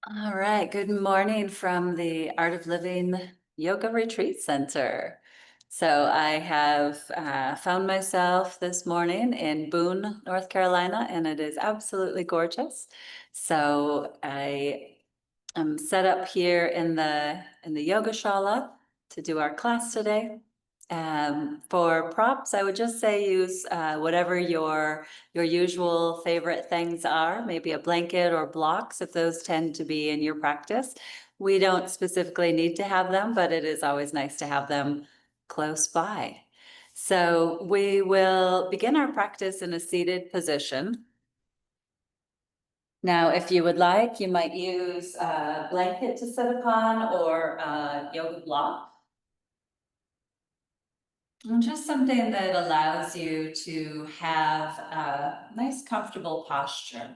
All right, good morning from the Art of Living Yoga Retreat Center. So I have found myself this morning in Boone, North Carolina, and it is absolutely gorgeous. So I am set up here in the yoga shala to do our class today. For props, I would just say use whatever your usual favorite things are, maybe a blanket or blocks if those tend to be in your practice. We don't specifically need to have them, but it is always nice to have them close by. So we will begin our practice in a seated position. Now, if you would like, you might use a blanket to sit upon or a yoga block. And just something that allows you to have a nice, comfortable posture.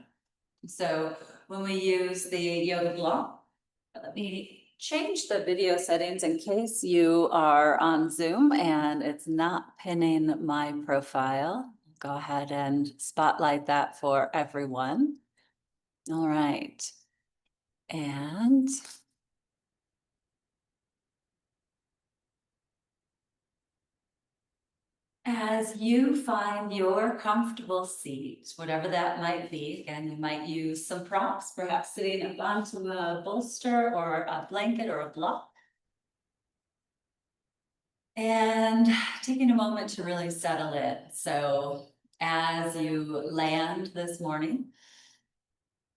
So when we use the yoga block, let me change the video settings in case you are on Zoom and it's not pinning my profile. Go ahead and spotlight that for everyone. All right. And as you find your comfortable seat, whatever that might be, again, you might use some props, perhaps sitting up onto a bolster or a blanket or a block. And taking a moment to really settle in. So as you land this morning,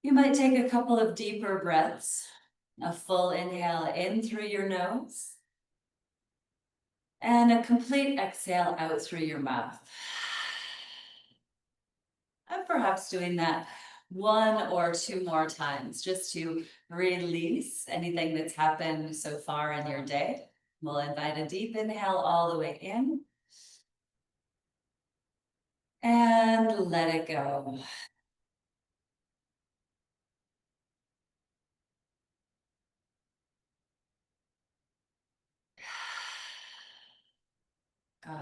you might take a couple of deeper breaths, a full inhale in through your nose, and a complete exhale out through your mouth. And perhaps doing that one or two more times just to release anything that's happened so far in your day. We'll invite a deep inhale all the way in and let it go. Good.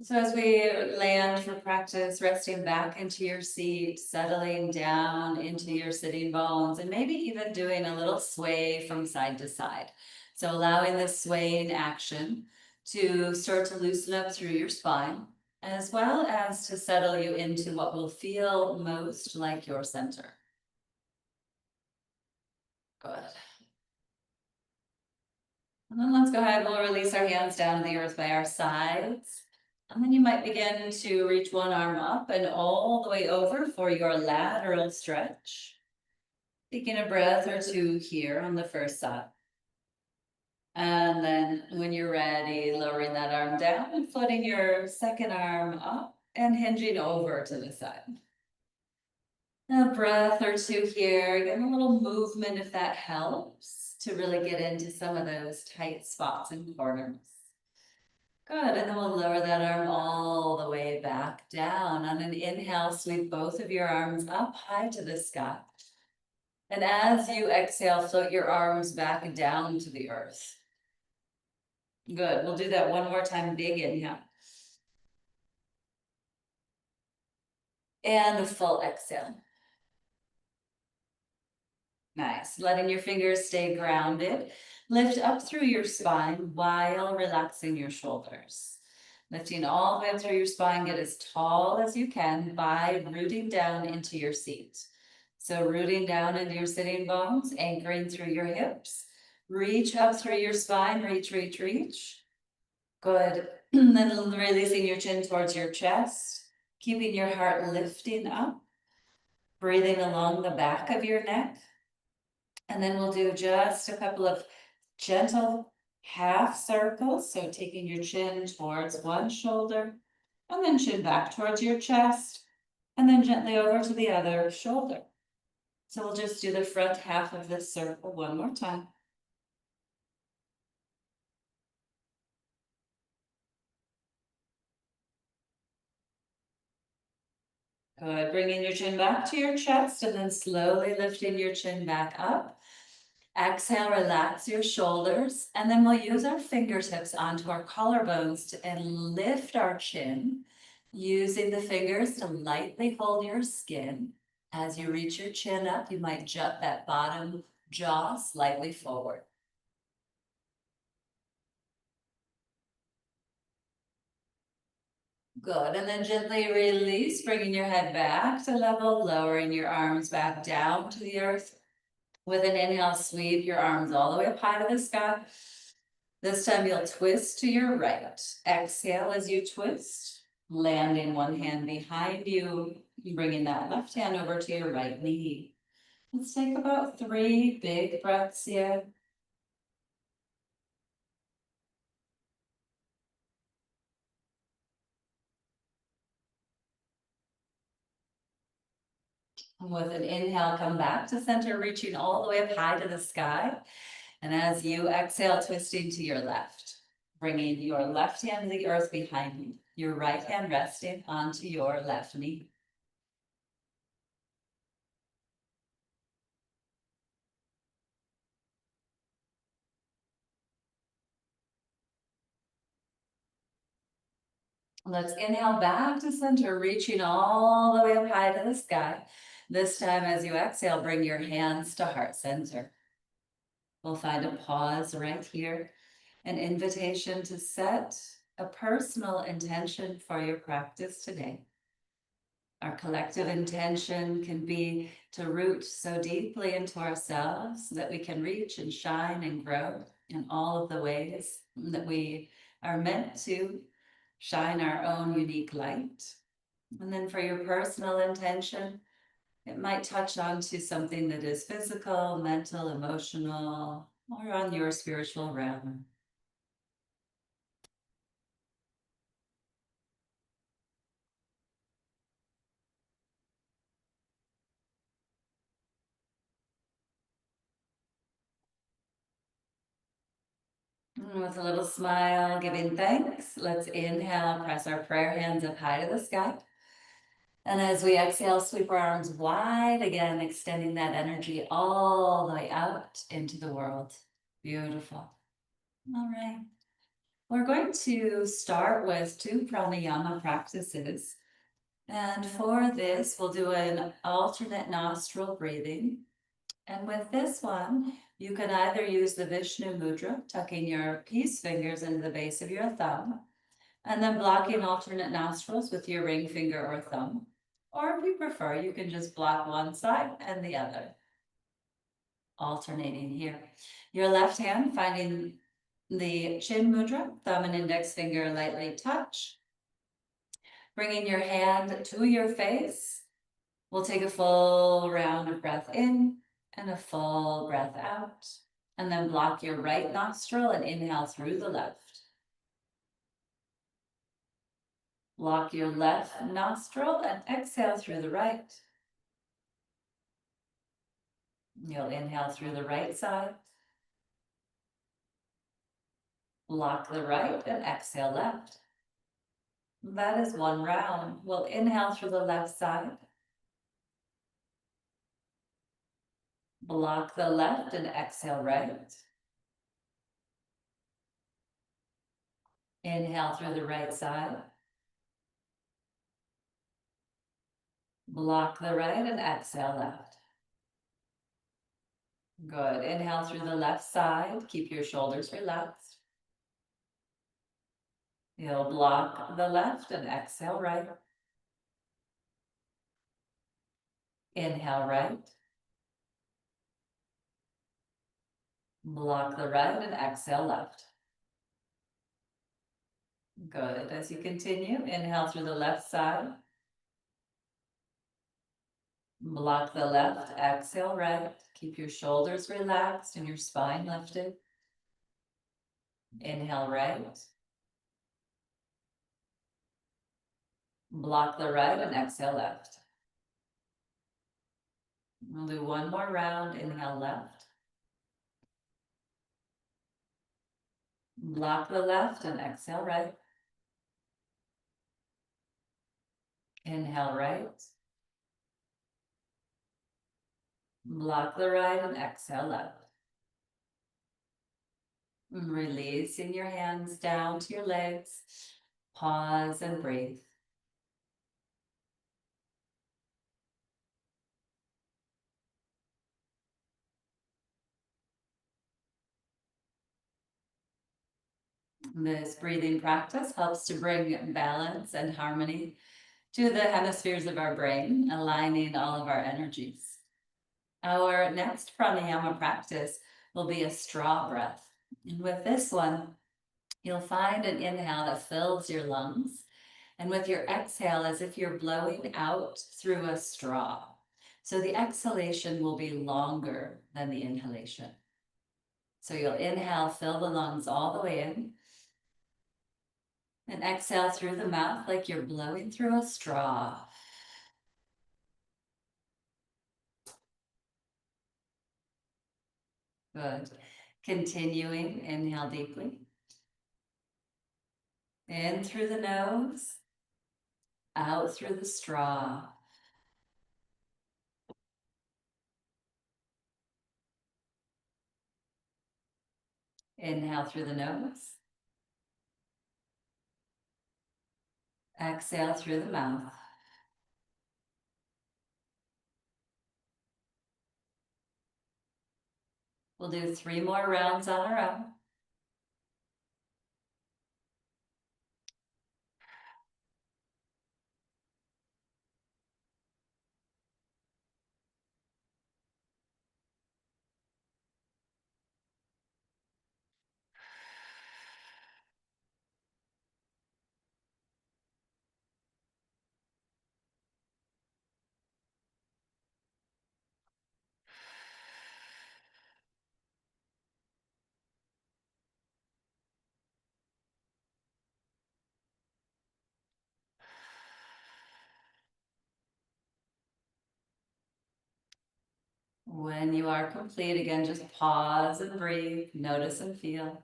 So as we land for practice, resting back into your seat, settling down into your sitting bones, and maybe even doing a little sway from side to side. So allowing this swaying action to start to loosen up through your spine, as well as to settle you into what will feel most like your center. Good. And then let's go ahead, we'll release our hands down to the earth by our sides. And then you might begin to reach one arm up and all the way over for your lateral stretch. Taking a breath or two here on the first side. And then when you're ready, lowering that arm down and floating your second arm up and hinging over to the side. A breath or two here, get a little movement if that helps to really get into some of those tight spots and corners. Good, and then we'll lower that arm all the way back down. On an inhale, sweep both of your arms up high to the sky. And as you exhale, float your arms back down to the earth. Good, we'll do that one more time, big inhale. And a full exhale. Nice, letting your fingers stay grounded. Lift up through your spine while relaxing your shoulders. Lifting all the way up through your spine, get as tall as you can by rooting down into your seat. So rooting down into your sitting bones, anchoring through your hips. Reach up through your spine, reach, reach, reach. Good, then releasing your chin towards your chest, keeping your heart lifting up. Breathing along the back of your neck. And then we'll do just a couple of gentle half circles. So taking your chin towards one shoulder and then chin back towards your chest and then gently over to the other shoulder. So we'll just do the front half of this circle one more time. Good, bringing your chin back to your chest and then slowly lifting your chin back up. Exhale, relax your shoulders, and then we'll use our fingertips onto our collarbones and lift our chin, using the fingers to lightly hold your skin. As you reach your chin up, you might jut that bottom jaw slightly forward. Good, and then gently release, bringing your head back to level, lowering your arms back down to the earth. With an inhale, sweep your arms all the way up high to the sky. This time you'll twist to your right. Exhale as you twist, landing one hand behind you, bringing that left hand over to your right knee. Let's take about 3 big breaths here. With an inhale, come back to center, reaching all the way up high to the sky. And as you exhale, twisting to your left, bringing your left hand to the earth behind you, your right hand resting onto your left knee. Let's inhale back to center, reaching all the way up high to the sky. This time, as you exhale, bring your hands to heart center. We'll find a pause right here, an invitation to set a personal intention for your practice today. Our collective intention can be to root so deeply into ourselves that we can reach and shine and grow in all of the ways that we are meant to shine our own unique light. And then for your personal intention, it might touch on to something that is physical, mental, emotional, or on your spiritual realm. And with a little smile, giving thanks, let's inhale, press our prayer hands up high to the sky. And as we exhale, sweep our arms wide again, extending that energy all the way out into the world. Beautiful. All right. We're going to start with 2 pranayama practices. And for this, we'll do an alternate nostril breathing. And with this one, you can either use the Vishnu mudra, tucking your peace fingers into the base of your thumb, and then blocking alternate nostrils with your ring finger or thumb. Or if you prefer, you can just block one side and the other. Alternating here. Your left hand finding the chin mudra, thumb and index finger lightly touch. Bringing your hand to your face. We'll take a full round of breath in and a full breath out. And then block your right nostril and inhale through the left. Block your left nostril and exhale through the right. You'll inhale through the right side. Block the right and exhale left. That is 1 round. We'll inhale through the left side. Block the left and exhale right. Inhale through the right side. Block the right and exhale left. Good. Inhale through the left side. Keep your shoulders relaxed. You'll block the left and exhale right. Inhale right. Block the right and exhale left. Good. As you continue, inhale through the left side. Block the left, exhale right. Keep your shoulders relaxed and your spine lifted. Inhale right. Block the right and exhale left. We'll do 1 more round. Inhale left. Block the left and exhale right. Inhale right. Block the right and exhale left. Releasing your hands down to your legs. Pause and breathe. This breathing practice helps to bring balance and harmony to the hemispheres of our brain, aligning all of our energies. Our next pranayama practice will be a straw breath. And with this one, you'll find an inhale that fills your lungs, and with your exhale, as if you're blowing out through a straw. So the exhalation will be longer than the inhalation. So you'll inhale, fill the lungs all the way in, and exhale through the mouth like you're blowing through a straw. Good. Continuing, inhale deeply. In through the nose, out through the straw. Inhale through the nose. Exhale through the mouth. We'll do 3 more rounds on our own. When you are complete, again, just pause and breathe, notice and feel.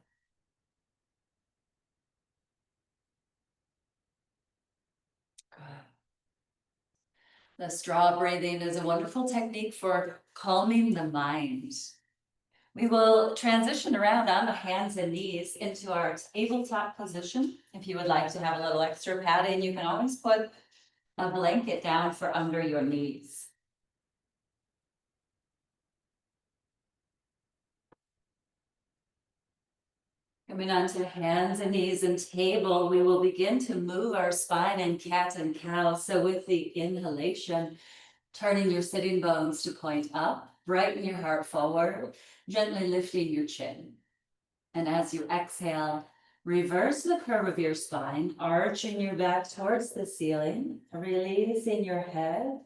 The straw breathing is a wonderful technique for calming the mind. We will transition around on the hands and knees into our tabletop position. If you would like to have a little extra padding, you can always put a blanket down for under your knees. Coming onto hands and knees and table, we will begin to move our spine in cat and cow. So with the inhalation, turning your sitting bones to point up, brighten your heart forward, gently lifting your chin. And as you exhale, reverse the curve of your spine, arching your back towards the ceiling, releasing your head,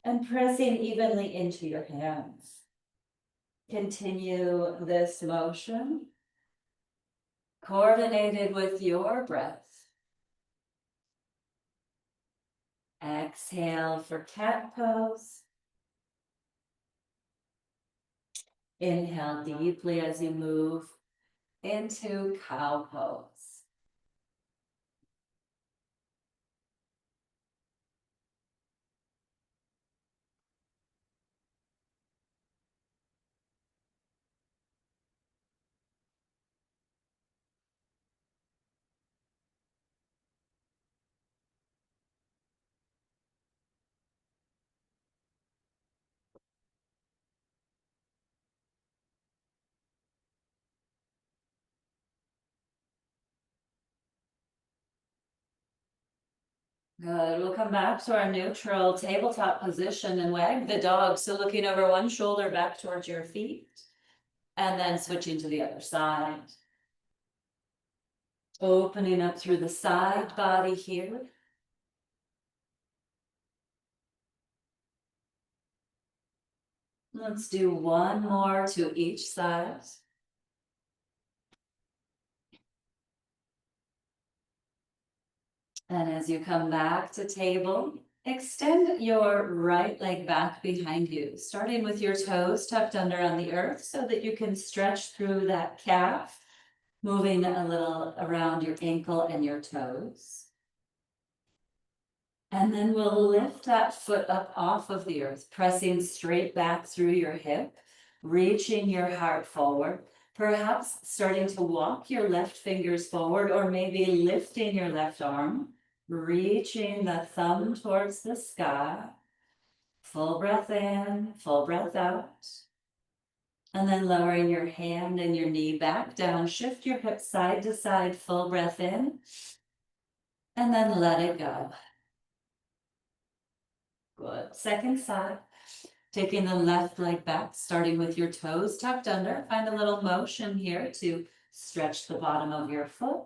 and pressing evenly into your hands. Continue this motion, coordinated with your breath. Exhale for cat pose. Inhale deeply as you move into cow pose. Good. We'll come back to our neutral tabletop position and wag the dog. So looking over one shoulder back towards your feet, and then switching to the other side. Opening up through the side body here. Let's do one more to each side. And as you come back to table, extend your right leg back behind you, starting with your toes tucked under on the earth so that you can stretch through that calf, moving a little around your ankle and your toes. And then we'll lift that foot up off of the earth, pressing straight back through your hip, reaching your heart forward, perhaps starting to walk your left fingers forward, or maybe lifting your left arm, reaching the thumb towards the sky. Full breath in, full breath out. And then lowering your hand and your knee back down, shift your hips side to side, full breath in, and then let it go. Good. Second side. Taking the left leg back, starting with your toes tucked under. Find a little motion here to stretch the bottom of your foot.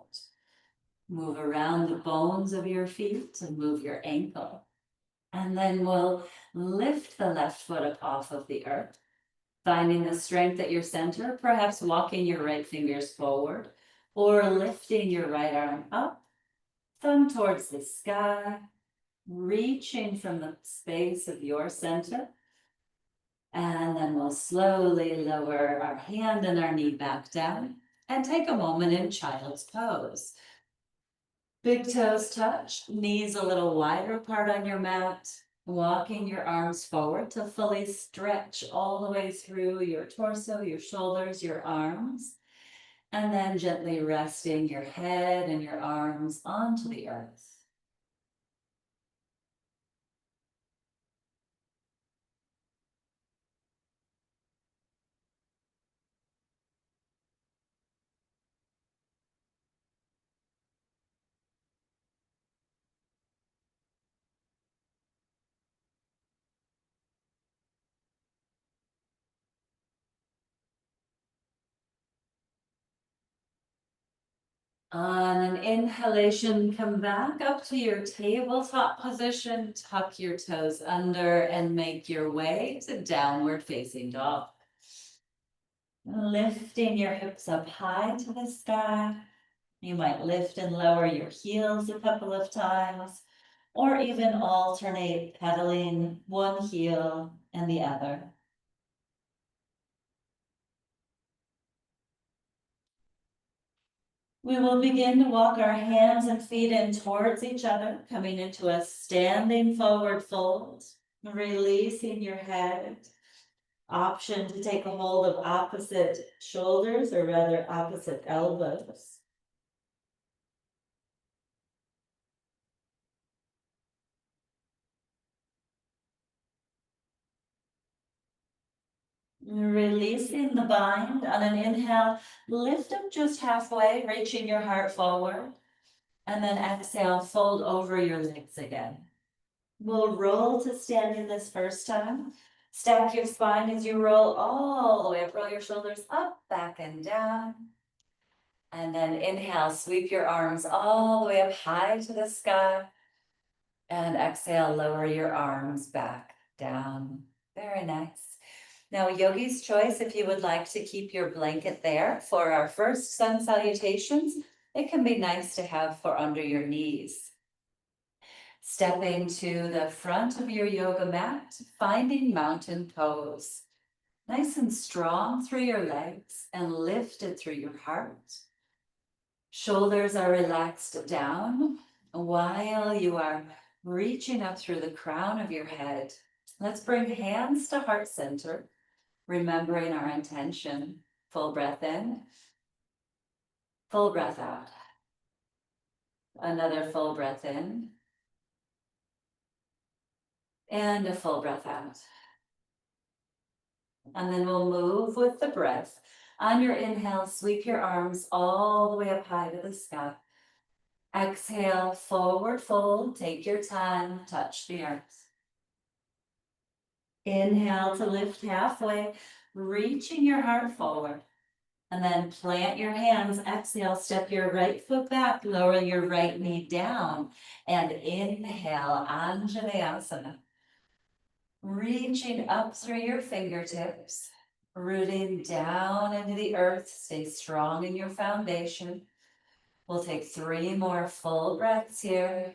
Move around the bones of your feet and move your ankle. And then we'll lift the left foot up off of the earth, finding the strength at your center, perhaps walking your right fingers forward or lifting your right arm up, thumb towards the sky, reaching from the space of your center. And then we'll slowly lower our hand and our knee back down and take a moment in child's pose. Big toes touch, knees a little wider apart on your mat, walking your arms forward to fully stretch all the way through your torso, your shoulders, your arms, and then gently resting your head and your arms onto the earth. On an inhalation, come back up to your tabletop position, tuck your toes under and make your way to downward facing dog. Lifting your hips up high to the sky. You might lift and lower your heels a couple of times, or even alternate pedaling one heel and the other. We will begin to walk our hands and feet in towards each other, coming into a standing forward fold, releasing your head. Option to take a hold of opposite shoulders, or rather opposite elbows. Releasing the bind on an inhale, lift up just halfway, reaching your heart forward. And then exhale, fold over your legs again. We'll roll to standing this first time. Stack your spine as you roll all the way up, roll your shoulders up, back and down. And then inhale, sweep your arms all the way up high to the sky. And exhale, lower your arms back down. Very nice. Now, yogi's choice, if you would like to keep your blanket there for our first sun salutations, it can be nice to have for under your knees. Stepping to the front of your yoga mat, finding mountain pose. Nice and strong through your legs and lifted through your heart. Shoulders are relaxed down while you are reaching up through the crown of your head. Let's bring hands to heart center, remembering our intention. Full breath in, full breath out. Another full breath in, and a full breath out. And then we'll move with the breath. On your inhale, sweep your arms all the way up high to the sky. Exhale, forward fold, take your time, touch the earth. Inhale to lift halfway, reaching your heart forward. And then plant your hands, exhale, step your right foot back, lower your right knee down, and inhale, Anjaneyasana. Reaching up through your fingertips, rooting down into the earth, stay strong in your foundation. We'll take 3 more full breaths here.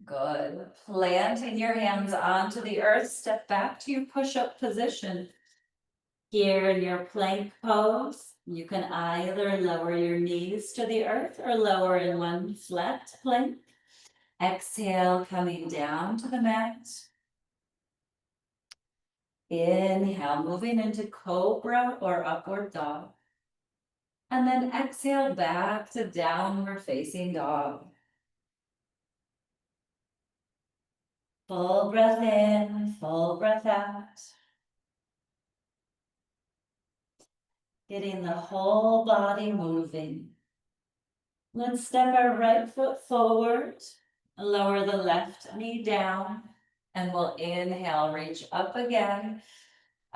Good. Planting your hands onto the earth, step back to your push-up position. Here in your plank pose, you can either lower your knees to the earth or lower in one flat plank. Exhale, coming down to the mat. Inhale, moving into cobra or upward dog. And then exhale back to downward facing dog. Full breath in, full breath out. Getting the whole body moving. Let's step our right foot forward, lower the left knee down, and we'll inhale, reach up again,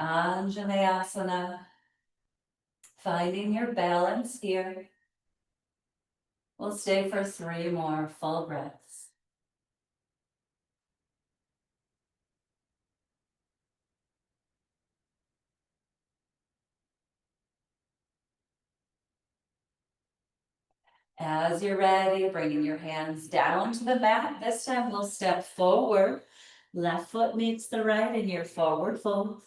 Anjaneyasana. Finding your balance here. We'll stay for 3 more full breaths. As you're ready, bringing your hands down to the mat. This time we'll step forward. Left foot meets the right in your forward fold.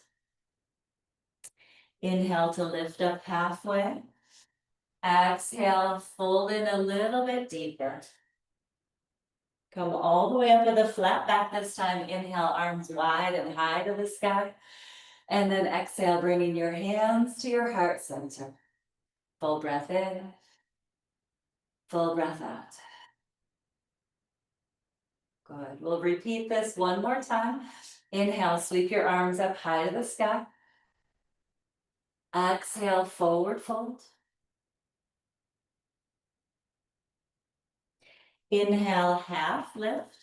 Inhale to lift up halfway. Exhale, fold in a little bit deeper. Come all the way up with a flat back this time. Inhale, arms wide and high to the sky. And then exhale, bringing your hands to your heart center. Full breath in. Full breath out. Good. We'll repeat this one more time. Inhale, sweep your arms up high to the sky. Exhale, forward fold. Inhale, half lift.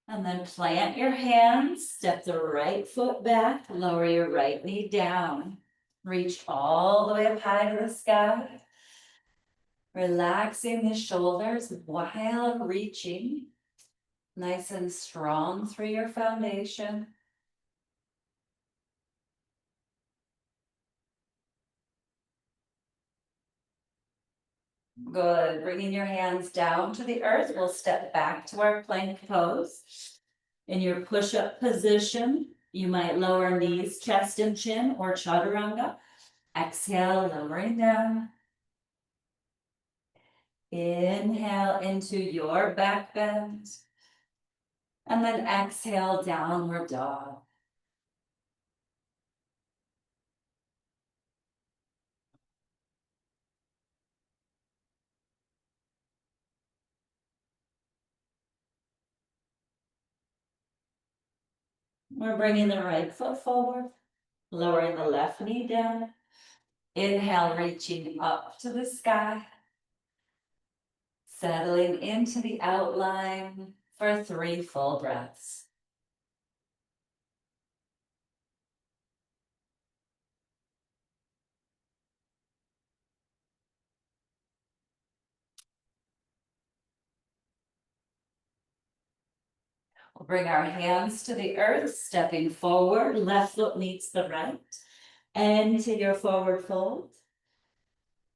And then plant your hands, step the right foot back, lower your right knee down. Reach all the way up high to the sky. Relaxing the shoulders while reaching. Nice and strong through your foundation. Good. Bringing your hands down to the earth. We'll step back to our plank pose. In your push-up position, you might lower knees, chest, and chin, or chaturanga. Exhale, lowering down. Inhale into your back bend. And then exhale, downward dog. We're bringing the right foot forward, lowering the left knee down. Inhale, reaching up to the sky. Settling into the outline for 3 full breaths. We'll bring our hands to the earth, stepping forward. Left foot meets the right. Into your forward fold.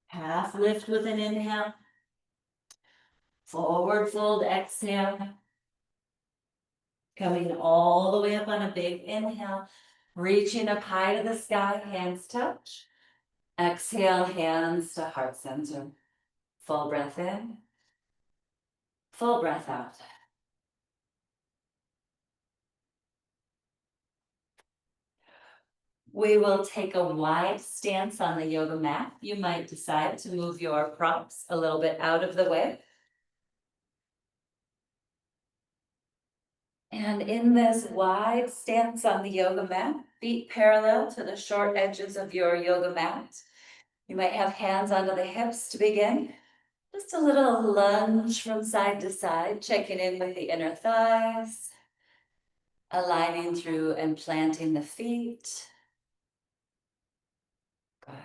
Half lift with an inhale. Forward fold, exhale. Coming all the way up on a big inhale. Reaching up high to the sky, hands touch. Exhale, hands to heart center. Full breath in. Full breath out. We will take a wide stance on the yoga mat. You might decide to move your props a little bit out of the way. And in this wide stance on the yoga mat, feet parallel to the short edges of your yoga mat. You might have hands under the hips to begin. Just a little lunge from side to side, checking in with the inner thighs, aligning through and planting the feet. Good.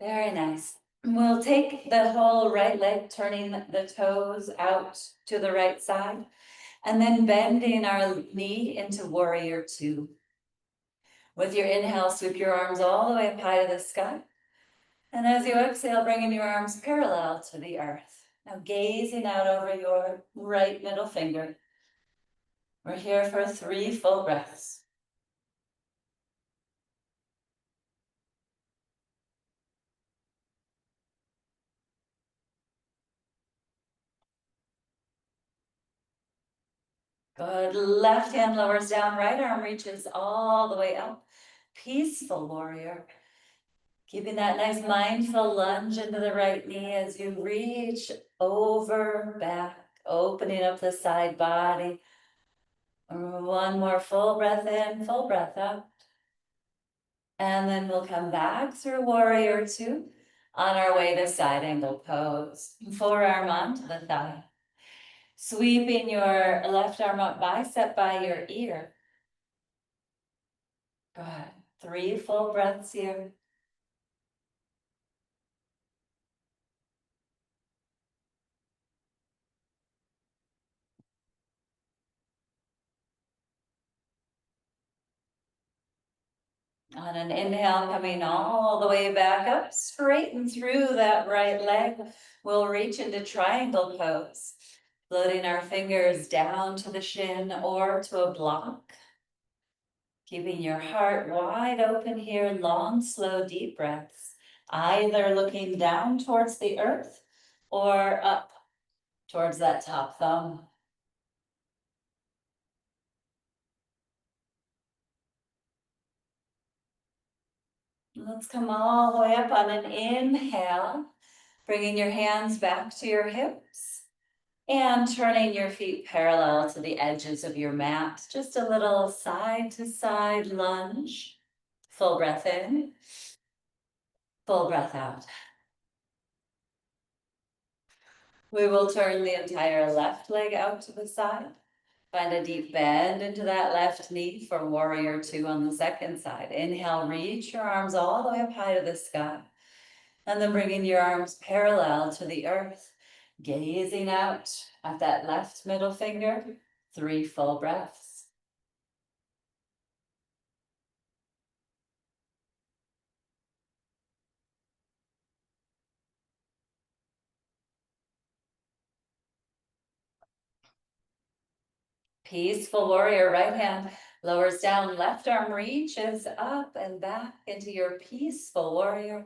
Very nice. We'll take the whole right leg, turning the toes out to the right side, and then bending our knee into warrior 2. With your inhale, sweep your arms all the way up high to the sky. And as you exhale, bringing your arms parallel to the earth. Now gazing out over your right middle finger. We're here for 3 full breaths. Good. Left hand lowers down, right arm reaches all the way up. Peaceful warrior. Keeping that nice mindful lunge into the right knee as you reach over, back, opening up the side body. One more full breath in, full breath out. And then we'll come back through warrior two on our way to side angle pose. Forearm onto the thigh. Sweeping your left arm up, bicep by your ear. Good. 3 full breaths here. On an inhale, coming all the way back up, straighten through that right leg. We'll reach into triangle pose, floating our fingers down to the shin or to a block. Keeping your heart wide open here, long, slow, deep breaths, either looking down towards the earth or up towards that top thumb. Let's come all the way up on an inhale, bringing your hands back to your hips and turning your feet parallel to the edges of your mat. Just a little side to side lunge. Full breath in, full breath out. We will turn the entire left leg out to the side. Find a deep bend into that left knee for warrior two on the second side. Inhale, reach your arms all the way up high to the sky. And then bringing your arms parallel to the earth, gazing out at that left middle finger. 3 full breaths. Peaceful warrior, right hand lowers down, left arm reaches up and back into your peaceful warrior.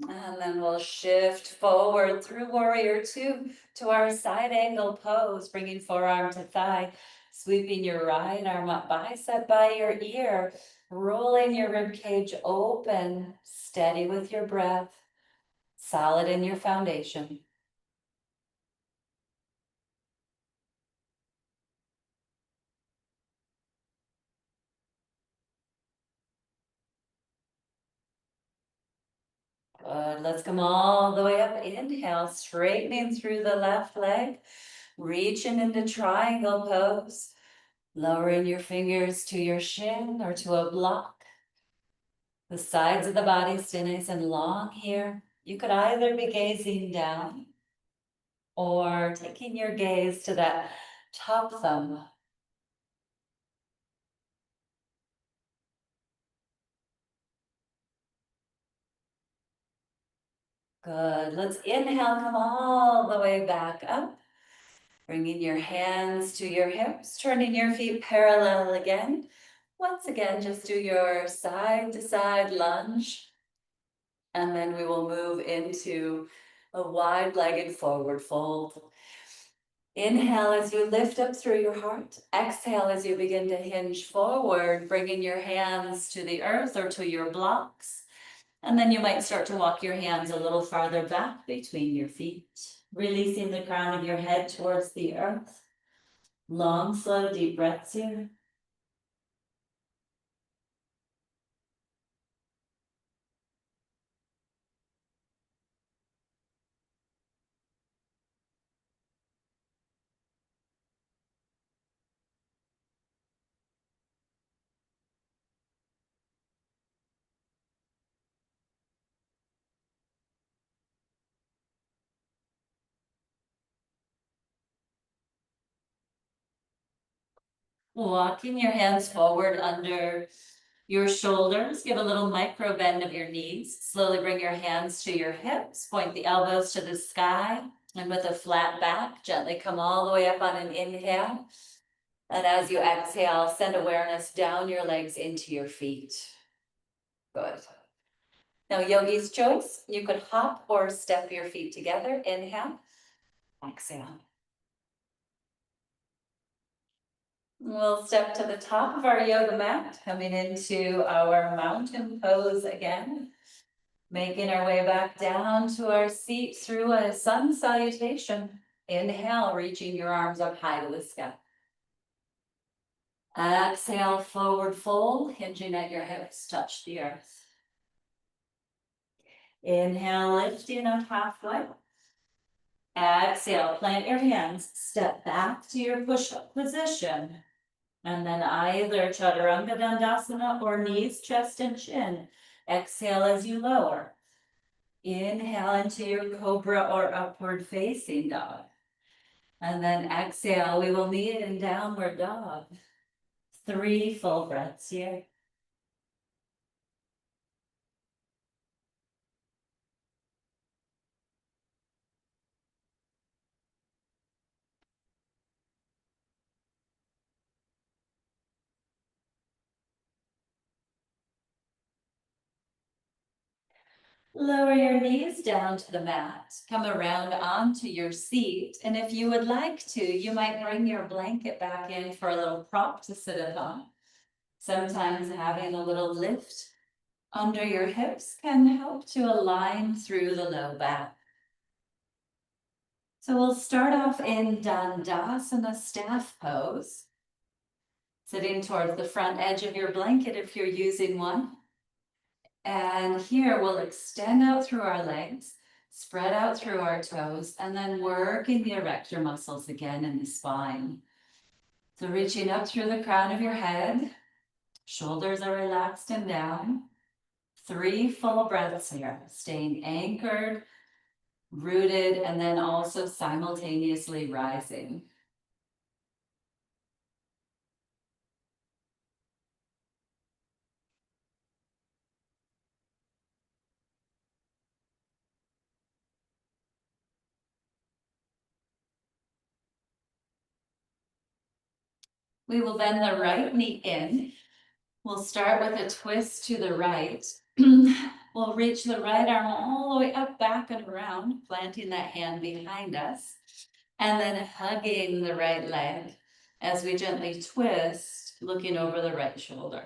And then we'll shift forward through warrior two to our side angle pose, bringing forearm to thigh, sweeping your right arm up, bicep by your ear, rolling your rib cage open, steady with your breath, solid in your foundation. Good. Let's come all the way up. Inhale, straightening through the left leg, reaching into triangle pose, lowering your fingers to your shin or to a block. The sides of the body stay nice and long here. You could either be gazing down or taking your gaze to that top thumb. Good. Let's inhale, come all the way back up. Bringing your hands to your hips, turning your feet parallel again. Once again, just do your side to side lunge. And then we will move into a wide-legged forward fold. Inhale as you lift up through your heart. Exhale as you begin to hinge forward, bringing your hands to the earth or to your blocks. And then you might start to walk your hands a little farther back between your feet, releasing the crown of your head towards the earth. Long, slow, deep breaths here. Walking your hands forward under your shoulders. Give a little micro bend of your knees. Slowly bring your hands to your hips. Point the elbows to the sky. And with a flat back, gently come all the way up on an inhale. And as you exhale, send awareness down your legs into your feet. Good. Now, yogi's choice, you could hop or step your feet together. Inhale, exhale. We'll step to the top of our yoga mat, coming into our mountain pose again. Making our way back down to our seat through a sun salutation. Inhale, reaching your arms up high to the sky. Exhale, forward fold, hinging at your hips, touch the earth. Inhale, lifting up halfway. Exhale, plant your hands, step back to your push-up position. And then either Chaturanga Dandasana or knees, chest, and chin. Exhale as you lower. Inhale into your cobra or upward facing dog. And then exhale, we will meet in downward dog. 3 full breaths here. Lower your knees down to the mat. Come around onto your seat. And if you would like to, you might bring your blanket back in for a little prop to sit upon. Sometimes having a little lift under your hips can help to align through the low back. So we'll start off in Dandasana staff pose. Sitting towards the front edge of your blanket if you're using one. And here we'll extend out through our legs, spread out through our toes, and then working the erector muscles again in the spine. So reaching up through the crown of your head, shoulders are relaxed and down. 3 full breaths here, staying anchored, rooted, and then also simultaneously rising. We will bend the right knee in. We'll start with a twist to the right. We'll reach the right arm all the way up, back, and around, planting that hand behind us. And then hugging the right leg as we gently twist, looking over the right shoulder.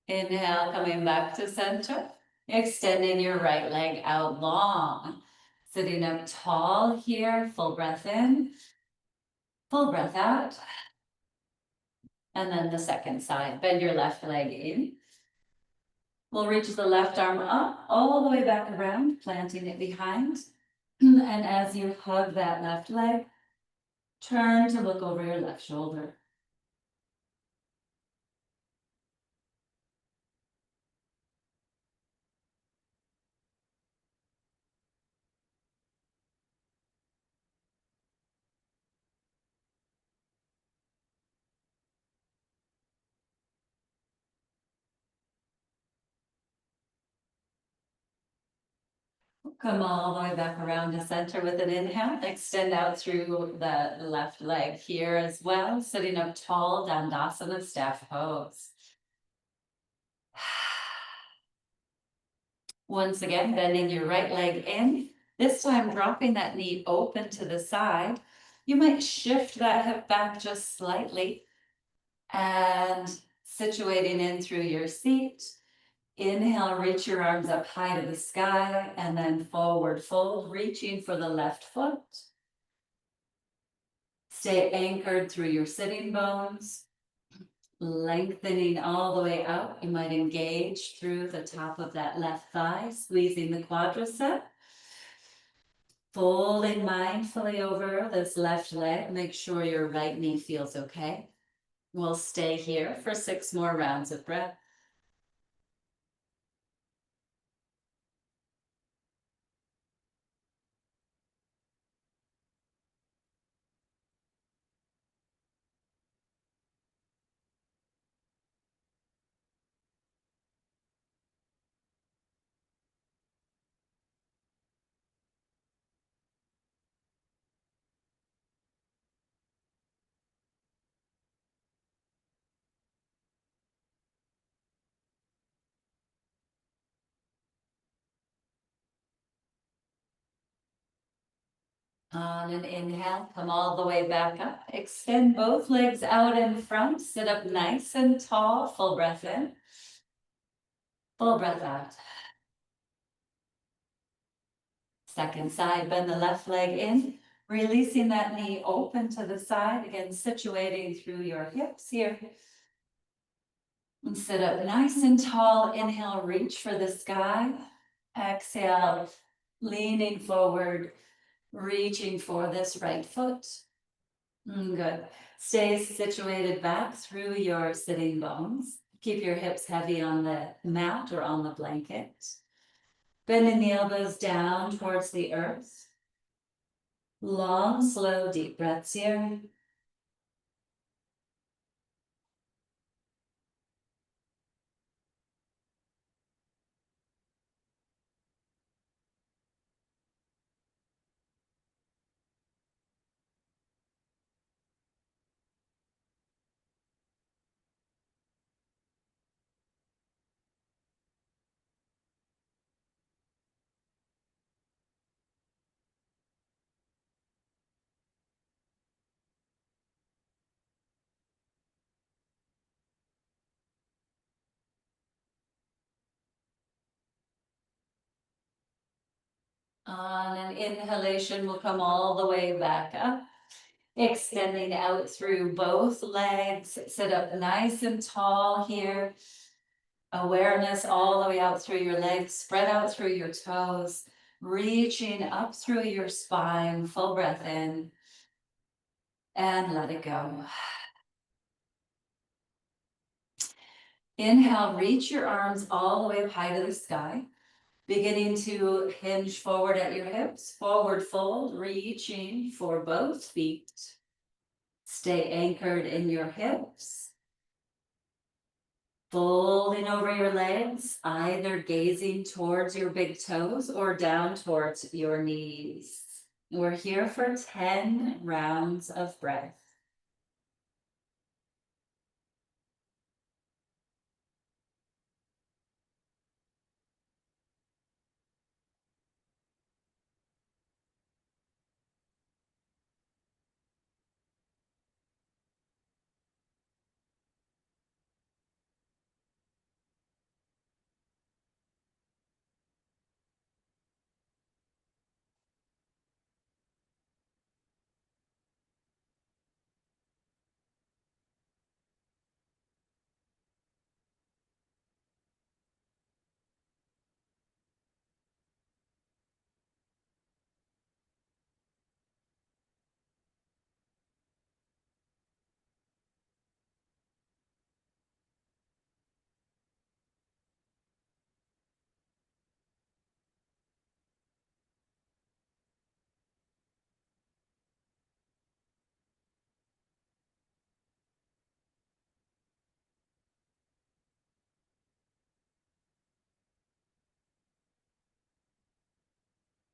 Inhale, coming back to center. Extending your right leg out long. Sitting up tall here, full breath in. Full breath out. And then the second side, bend your left leg in. We'll reach the left arm up, all the way back around, planting it behind. And as you hug that left leg, turn to look over your left shoulder. Come all the way back around to center with an inhale. Extend out through the left leg here as well. Sitting up tall, Dandasana staff pose. Once again, bending your right leg in. This time dropping that knee open to the side. You might shift that hip back just slightly and situating in through your seat. Inhale, reach your arms up high to the sky, and then forward fold, reaching for the left foot. Stay anchored through your sitting bones, lengthening all the way out. You might engage through the top of that left thigh, squeezing the quadricep. Folding mindfully over this left leg. Make sure your right knee feels okay. We'll stay here for 6 more rounds of breath. On an inhale, come all the way back up. Extend both legs out in front. Sit up nice and tall. Full breath in. Full breath out. Second side, bend the left leg in. Releasing that knee open to the side. Again, situating through your hips here. And sit up nice and tall. Inhale, reach for the sky. Exhale, leaning forward, reaching for this right foot. Good. Stay situated back through your sitting bones. Keep your hips heavy on the mat or on the blanket. Bending the elbows down towards the earth. Long, slow, deep breaths here. On an inhalation, we'll come all the way back up. Extending out through both legs. Sit up nice and tall here. Awareness all the way out through your legs. Spread out through your toes. Reaching up through your spine. Full breath in. And let it go. Inhale, reach your arms all the way up high to the sky. Beginning to hinge forward at your hips. Forward fold, reaching for both feet. Stay anchored in your hips. Folding over your legs, either gazing towards your big toes or down towards your knees. We're here for 10 rounds of breath.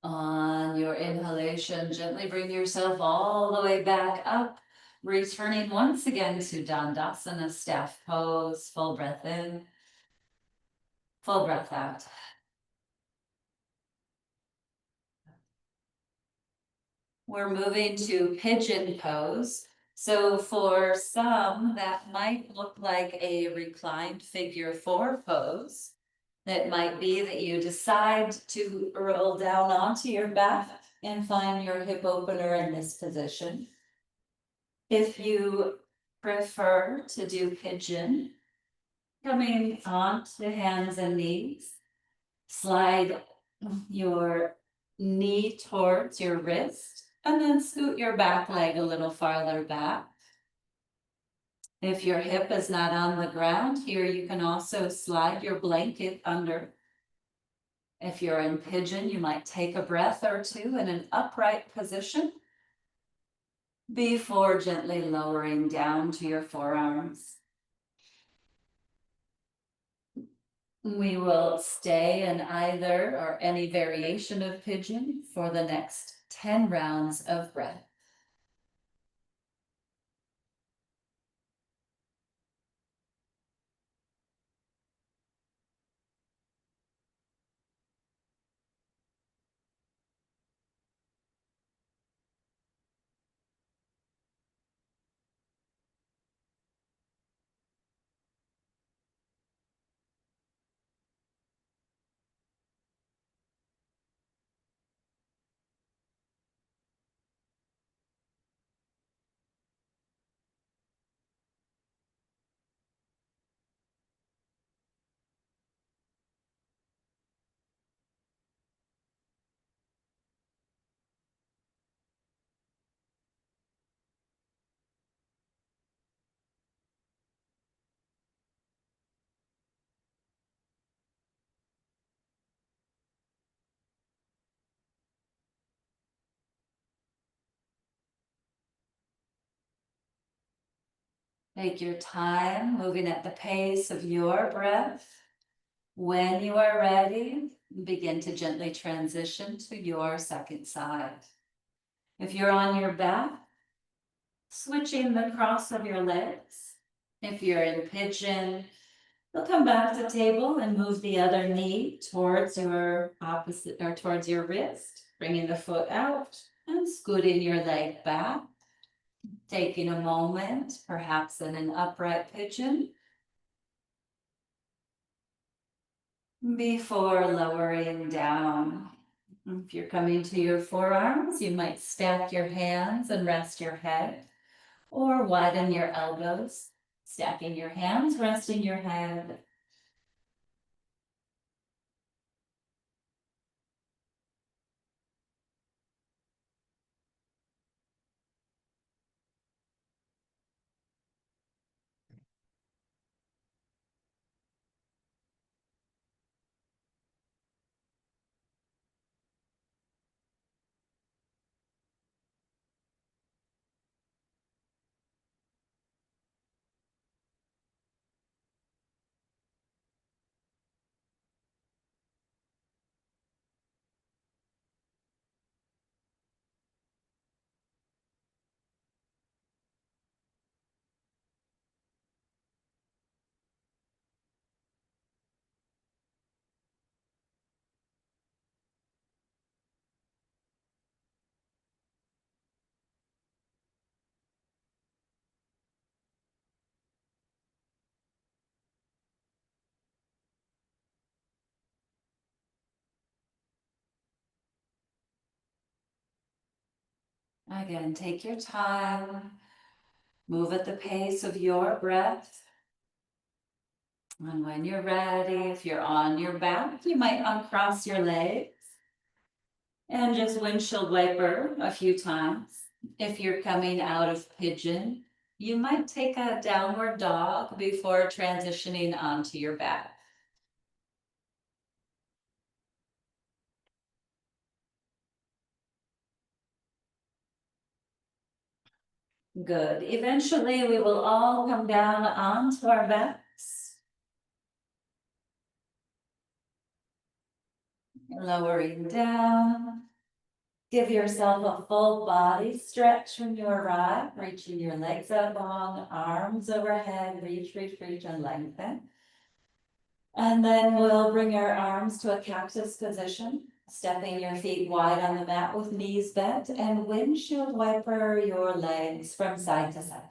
On your inhalation, gently bring yourself all the way back up, returning once again to Dandasana, staff pose. Full breath in, full breath out. We're moving to pigeon pose. So for some, that might look like a reclined figure 4 pose. It might be that you decide to roll down onto your back and find your hip opener in this position. If you prefer to do pigeon, coming onto hands and knees, slide your knee towards your wrist and then scoot your back leg a little farther back. If your hip is not on the ground here, you can also slide your blanket under. If you're in pigeon, you might take a breath or two in an upright position before gently lowering down to your forearms. We will stay in either or any variation of pigeon for the next 10 rounds of breath. Take your time, moving at the pace of your breath. When you are ready, begin to gently transition to your second side. If you're on your back, switching the cross of your legs. If you're in pigeon, you'll come back to table and move the other knee towards your opposite or towards your wrist, bringing the foot out and scooting your leg back. Taking a moment, perhaps in an upright pigeon, before lowering down. If you're coming to your forearms, you might stack your hands and rest your head, or widen your elbows, stacking your hands, resting your head. Again, take your time, move at the pace of your breath. And when you're ready, if you're on your back, you might uncross your legs and just windshield wiper a few times. If you're coming out of pigeon, you might take a downward dog before transitioning onto your back. Good. Eventually, we will all come down onto our backs. Lowering down. Give yourself a full body stretch when you arrive, reaching your legs out long, arms overhead, reach, and lengthen. And then we'll bring our arms to a cactus position, stepping your feet wide on the mat with knees bent, and windshield wiper your legs from side to side.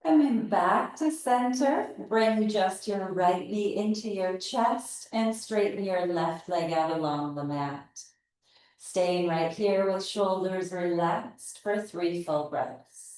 Coming back to center, bring just your right knee into your chest and straighten your left leg out along the mat. Staying right here with shoulders relaxed for 3 full breaths.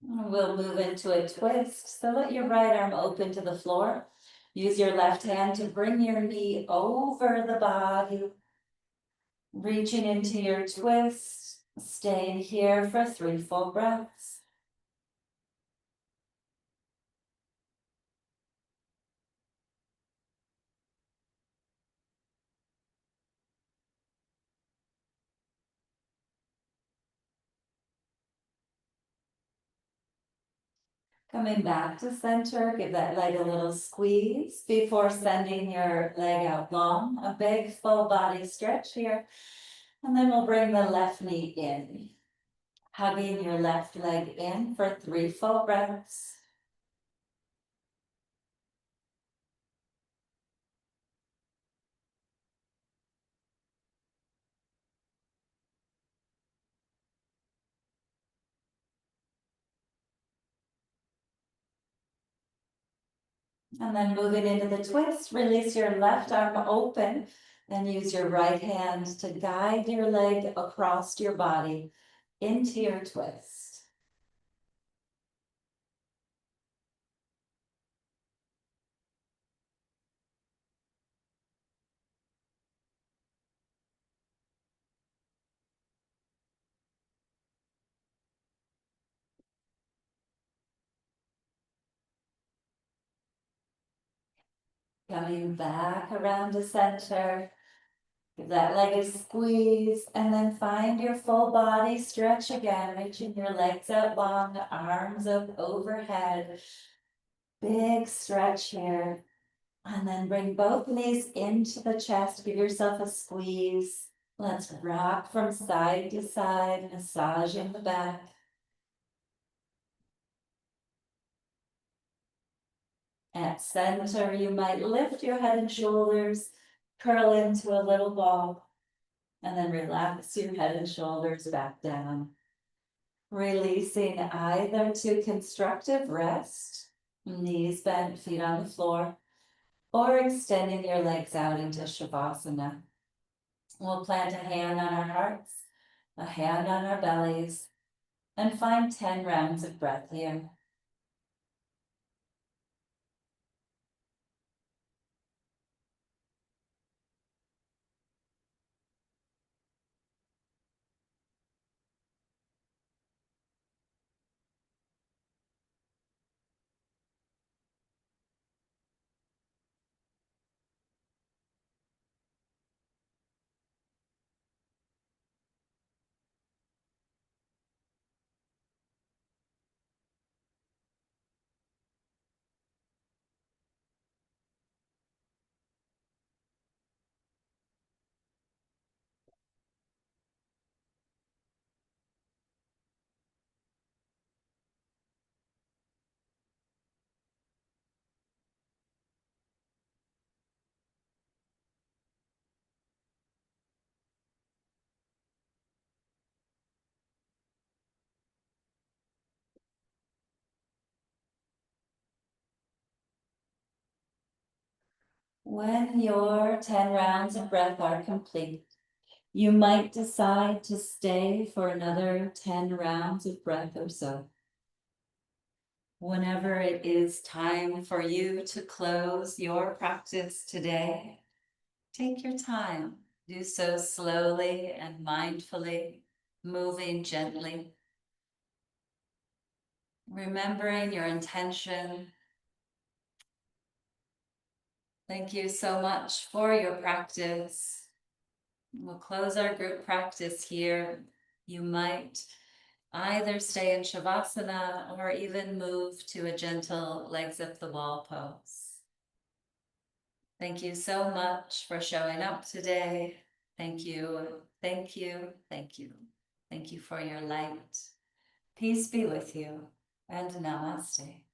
We'll move into a twist. So let your right arm open to the floor. Use your left hand to bring your knee over the body. Reaching into your twist. Staying here for 3 full breaths. Coming back to center, give that leg a little squeeze before sending your leg out long. A big full body stretch here. And then we'll bring the left knee in. Hugging your left leg in for 3 full breaths. And then moving into the twist, release your left arm open and use your right hand to guide your leg across your body into your twist. Coming back around to center. Give that leg a squeeze and then find your full body stretch again, reaching your legs out long, arms up overhead. Big stretch here. And then bring both knees into the chest, give yourself a squeeze. Let's rock from side to side, massaging the back. At center, you might lift your head and shoulders, curl into a little ball, and then relax your head and shoulders back down. Releasing either to constructive rest, knees bent, feet on the floor, or extending your legs out into Shavasana. We'll plant a hand on our hearts, a hand on our bellies, and find 10 rounds of breath here. When your 10 rounds of breath are complete, you might decide to stay for another 10 rounds of breath or so. Whenever it is time for you to close your practice today, take your time. Do so slowly and mindfully, moving gently. Remembering your intention. Thank you so much for your practice. We'll close our group practice here. You might either stay in Shavasana or even move to a gentle legs up the wall pose. Thank you so much for showing up today. Thank you, thank you, thank you. Thank you for your light. Peace be with you, and namaste.